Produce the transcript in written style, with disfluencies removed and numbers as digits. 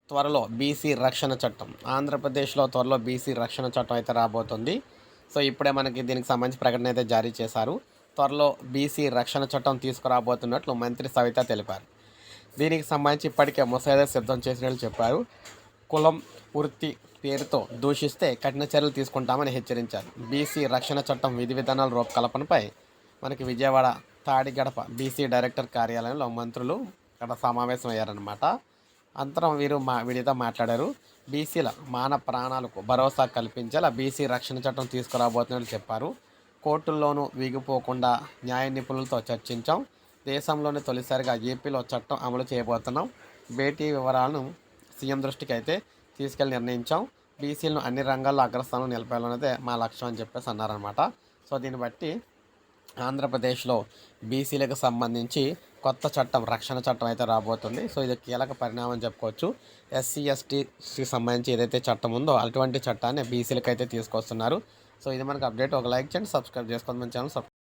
త్వరలో బీసీ రక్షణ చట్టం. ఆంధ్రప్రదేశ్‌లో త్వరలో బీసీ రక్షణ చట్టం అయితే రాబోతుంది. సో, ఇప్పుడే మనకి దీనికి సంబంధించి ప్రకటన అయితే జారీ చేశారు. త్వరలో బీసీ రక్షణ చట్టం తీసుకురాబోతున్నట్లు మంత్రి సవిత తెలిపారు. దీనికి సంబంధించి ఇప్పటికే ముసాయిదా సిద్ధం చేసినట్లు చెప్పారు. కులం, వృత్తి పేరుతో దూషిస్తే కఠిన చర్యలు తీసుకుంటామని హెచ్చరించారు. బీసీ రక్షణ చట్టం విధి విధానాల రూపకల్పనపై మనకి విజయవాడ తాడిగడప బీసీ డైరెక్టర్ కార్యాలయంలో మంత్రులు అక్కడ సమావేశం అయ్యారనమాట. అంతరం వీరు వీడితో మాట్లాడారు. బీసీల మాన ప్రాణాలకు భరోసా కల్పించేలా బీసీ రక్షణ చట్టం తీసుకురాబోతున్నట్లు చెప్పారు. కోర్టుల్లోనూ వీగిపోకుండా న్యాయ నిపుణులతో చర్చించాం. దేశంలోనే తొలిసారిగా ఏపీలో చట్టం అమలు చేయబోతున్నాం. భేటీ వివరాలను సీఎం దృష్టికి అయితే తీసుకెళ్లి నిర్ణయించాం. బీసీలను అన్ని రంగాల్లో అగ్రస్థానం నిలపాలన్నదే మా లక్ష్యం అని చెప్పేసి అన్నారనమాట. సో దీన్ని బట్టి ఆంధ్రప్రదేశ్లో బీసీలకు సంబంధించి కొత్త చట్టం, రక్షణ చట్టం అయితే రాబోతుంది. సో ఇది కీలక పరిణామం చెప్పుకోవచ్చు. ఎస్సీ ఎస్టీకి సంబంధించి ఏదైతే చట్టం ఉందో అటువంటి చట్టాన్ని బీసీలకు అయితే తీసుకొస్తున్నారు. సో ఇది మనకు అప్డేట్. ఒక లైక్ చేయండి, సబ్స్క్రైబ్ చేసుకోండి మన ఛానల్.